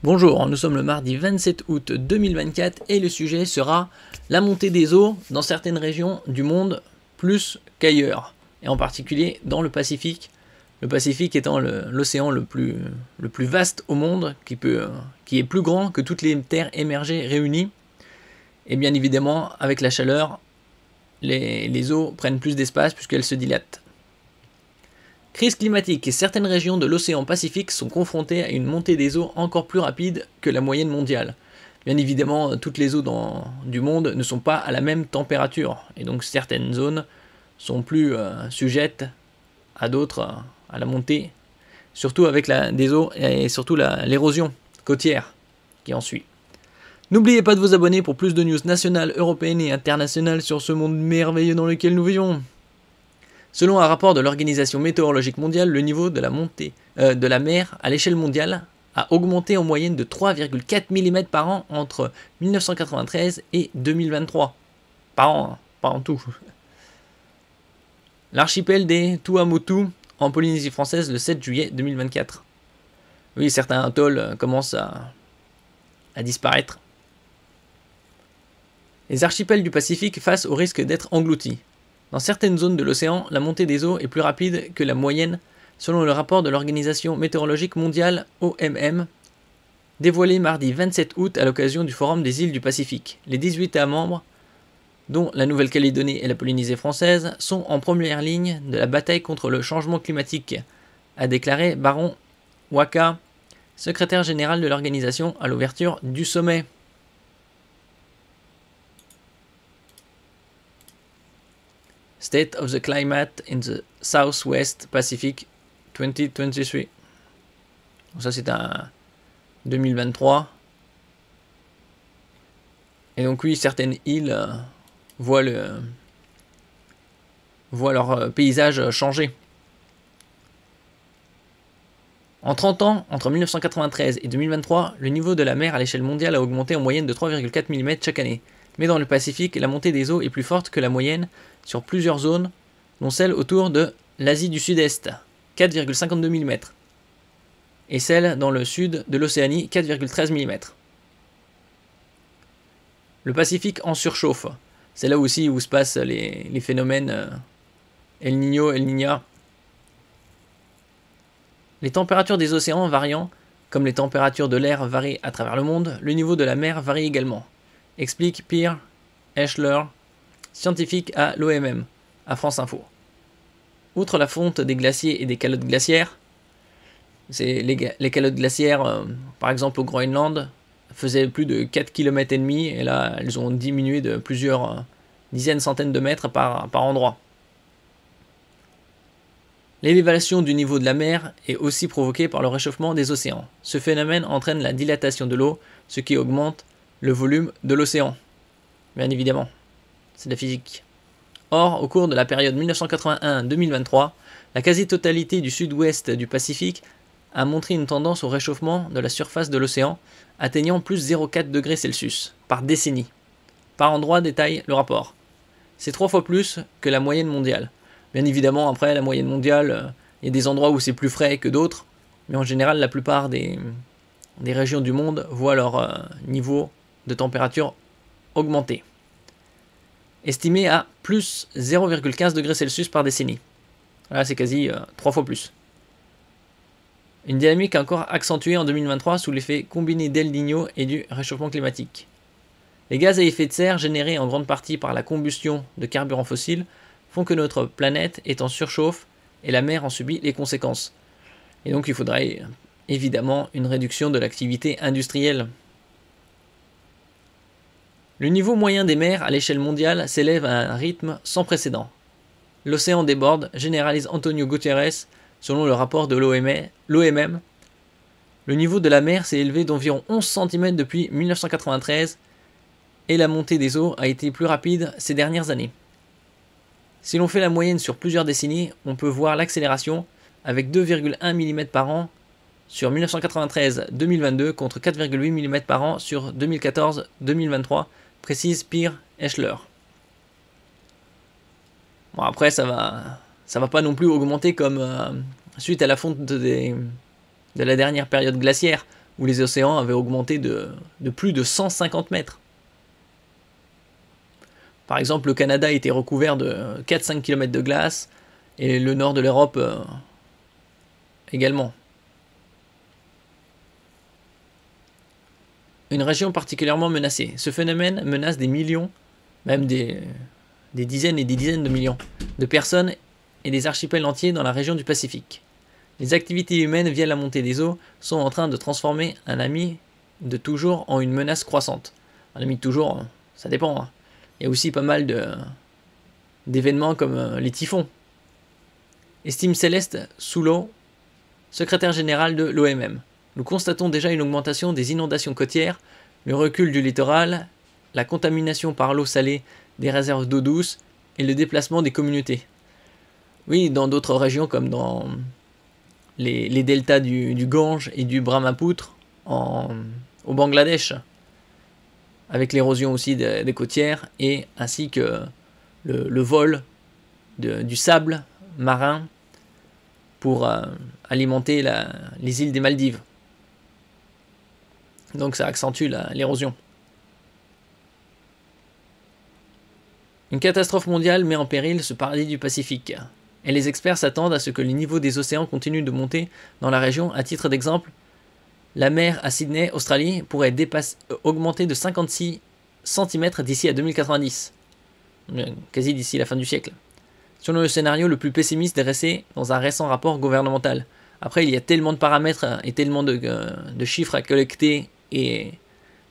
Bonjour, nous sommes le mardi 27 août 2024 et le sujet sera la montée des eaux dans certaines régions du monde plus qu'ailleurs, et en particulier dans le Pacifique. Le Pacifique étant l'océan le plus vaste au monde, qui est plus grand que toutes les terres émergées réunies. Et bien évidemment, avec la chaleur, les eaux prennent plus d'espace puisqu'elles se dilatent. Crise climatique et certaines régions de l'océan Pacifique sont confrontées à une montée des eaux encore plus rapide que la moyenne mondiale. Bien évidemment, toutes les eaux du monde ne sont pas à la même température, et donc certaines zones sont plus sujettes à d'autres, à la montée, surtout avec des eaux et surtout l'érosion côtière qui en suit. N'oubliez pas de vous abonner pour plus de news nationales, européennes et internationales sur ce monde merveilleux dans lequel nous vivons. Selon un rapport de l'Organisation météorologique mondiale, le niveau de la mer à l'échelle mondiale a augmenté en moyenne de 3,4 mm par an entre 1993 et 2023. Par an, hein, pas en tout. L'archipel des Tuamotu en Polynésie française le 7 juillet 2024. Oui, certains atolls commencent à disparaître. Les archipels du Pacifique face au risque d'être engloutis. Dans certaines zones de l'océan, la montée des eaux est plus rapide que la moyenne, selon le rapport de l'Organisation météorologique mondiale OMM, dévoilé mardi 27 août à l'occasion du Forum des îles du Pacifique. Les 18 États membres, dont la Nouvelle-Calédonie et la Polynésie française, sont en première ligne de la bataille contre le changement climatique, a déclaré Baron Waka, secrétaire général de l'organisation, à l'ouverture du sommet. State of the Climate in the Southwest Pacific 2023. Donc ça c'est un 2023. Et donc oui, certaines îles voient leur paysage changer. En 30 ans, entre 1993 et 2023, le niveau de la mer à l'échelle mondiale a augmenté en moyenne de 3,4 mm chaque année. Mais dans le Pacifique, la montée des eaux est plus forte que la moyenne sur plusieurs zones, dont celle autour de l'Asie du Sud-Est, 4,52 mm, et celle dans le sud de l'Océanie, 4,13 mm. Le Pacifique en surchauffe. C'est là aussi où se passent les phénomènes El Niño, El Niña. Les températures des océans variant, comme les températures de l'air varient à travers le monde, le niveau de la mer varie également, explique Pierre Eschler, scientifique à l'OMM, à France Info. Outre la fonte des glaciers et des calottes glaciaires, les calottes glaciaires, par exemple au Groenland, faisaient plus de 4,5 km et là elles ont diminué de plusieurs dizaines, centaines de mètres par endroit. L'élévation du niveau de la mer est aussi provoquée par le réchauffement des océans. Ce phénomène entraîne la dilatation de l'eau, ce qui augmente le volume de l'océan. Bien évidemment, c'est de la physique. Or, au cours de la période 1981-2023, la quasi-totalité du sud-ouest du Pacifique a montré une tendance au réchauffement de la surface de l'océan, atteignant plus 0,4 degrés Celsius par décennie. Par endroit, détaille le rapport. C'est 3 fois plus que la moyenne mondiale. Bien évidemment, après, la moyenne mondiale, il y a des endroits où c'est plus frais que d'autres, mais en général, la plupart des régions du monde voient leur niveau de température augmenter, estimé à plus 0,15 degrés Celsius par décennie. Là, c'est quasi 3 fois plus. Une dynamique encore accentuée en 2023 sous l'effet combiné d'El Niño et du réchauffement climatique. Les gaz à effet de serre générés en grande partie par la combustion de carburants fossiles font que notre planète est en surchauffe et la mer en subit les conséquences. Et donc il faudrait évidemment une réduction de l'activité industrielle. Le niveau moyen des mers à l'échelle mondiale s'élève à un rythme sans précédent. L'océan déborde, généralise Antonio Guterres, selon le rapport de l'OMM. Le niveau de la mer s'est élevé d'environ 11 cm depuis 1993 et la montée des eaux a été plus rapide ces dernières années. Si l'on fait la moyenne sur plusieurs décennies, on peut voir l'accélération avec 2,1 mm par an sur 1993-2022 contre 4,8 mm par an sur 2014-2023, précise Pierre Eschler. Bon, après, ça va pas non plus augmenter comme suite à la fonte de la dernière période glaciaire. où les océans avaient augmenté de plus de 150 mètres. Par exemple, le Canada était recouvert de 4-5 km de glace, et le nord de l'Europe également. Une région particulièrement menacée. Ce phénomène menace des millions, même des dizaines et des dizaines de millions de personnes et des archipels entiers dans la région du Pacifique. Les activités humaines via la montée des eaux sont en train de transformer un ami de toujours en une menace croissante. Un ami de toujours, ça dépend. Hein. Il y a aussi pas mal d'événements comme les typhons. Estime Céleste Souleau, secrétaire général de l'OMM. Nous constatons déjà une augmentation des inondations côtières, le recul du littoral, la contamination par l'eau salée des réserves d'eau douce et le déplacement des communautés. Oui, dans d'autres régions comme dans les deltas du Gange et du Brahmapoutre au Bangladesh, avec l'érosion aussi des côtières et ainsi que le vol du sable marin pour alimenter les îles des Maldives. Donc ça accentue l'érosion. Une catastrophe mondiale met en péril ce paradis du Pacifique. Et les experts s'attendent à ce que les niveaux des océans continuent de monter dans la région. À titre d'exemple, la mer à Sydney, Australie, pourrait augmenter de 56 cm d'ici à 2090. Quasi d'ici la fin du siècle. Selon le scénario le plus pessimiste dressé dans un récent rapport gouvernemental. Après, il y a tellement de paramètres et tellement de chiffres à collecter et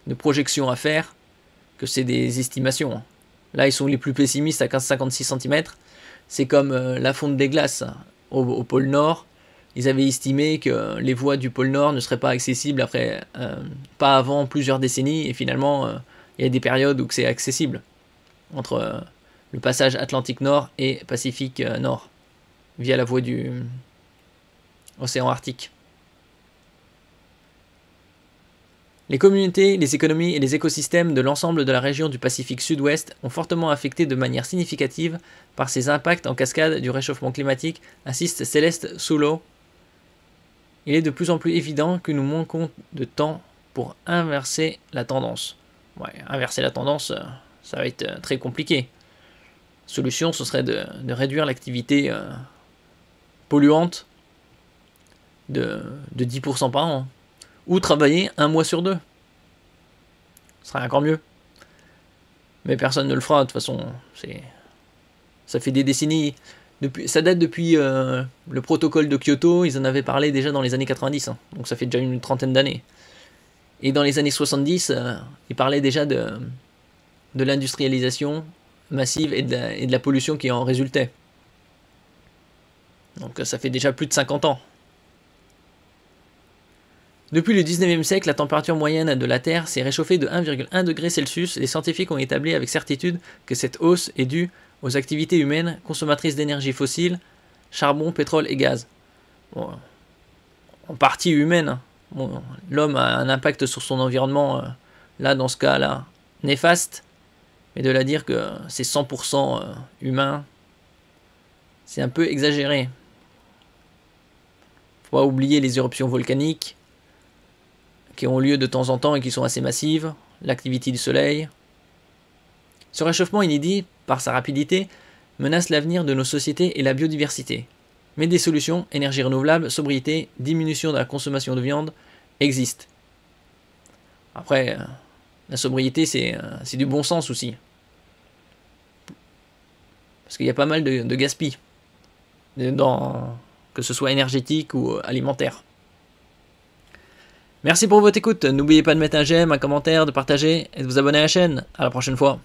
de projections à faire que c'est des estimations. Là, ils sont les plus pessimistes à 56 cm. C'est comme la fonte des glaces au pôle Nord. Ils avaient estimé que les voies du pôle Nord ne seraient pas accessibles pas avant plusieurs décennies. Et finalement, il y a des périodes où c'est accessible. Entre le passage Atlantique Nord et Pacifique Nord. Via la voie du océan Arctique. Les communautés, les économies et les écosystèmes de l'ensemble de la région du Pacifique Sud-Ouest ont fortement affecté de manière significative par ces impacts en cascade du réchauffement climatique, insiste Céleste Souleau. Il est de plus en plus évident que nous manquons de temps pour inverser la tendance. Ouais, inverser la tendance, ça va être très compliqué. Solution, ce serait de réduire l'activité polluante de 10% par an. Ou travailler un mois sur 2. Ce serait encore mieux. Mais personne ne le fera, de toute façon. Ça fait des décennies. Ça date depuis le protocole de Kyoto. Ils en avaient parlé déjà dans les années 90. Hein, donc ça fait déjà une trentaine d'années. Et dans les années 70, ils parlaient déjà de l'industrialisation massive et de la pollution qui en résultait. Donc ça fait déjà plus de 50 ans. Depuis le 19e siècle, la température moyenne de la Terre s'est réchauffée de 1,1 degré Celsius. Les scientifiques ont établi avec certitude que cette hausse est due aux activités humaines consommatrices d'énergie fossile, charbon, pétrole et gaz. Bon, en partie humaine. Bon, l'homme a un impact sur son environnement, là, dans ce cas-là, néfaste. Mais de la dire que c'est 100% humain, c'est un peu exagéré. Faut pas oublier les éruptions volcaniques qui ont lieu de temps en temps et qui sont assez massives, l'activité du soleil. Ce réchauffement inédit, par sa rapidité, menace l'avenir de nos sociétés et la biodiversité. Mais des solutions, énergie renouvelable, sobriété, diminution de la consommation de viande, existent. Après, la sobriété, c'est du bon sens aussi. Parce qu'il y a pas mal de gaspille, que ce soit énergétique ou alimentaire. Merci pour votre écoute, n'oubliez pas de mettre un j'aime, un commentaire, de partager et de vous abonner à la chaîne. À la prochaine fois.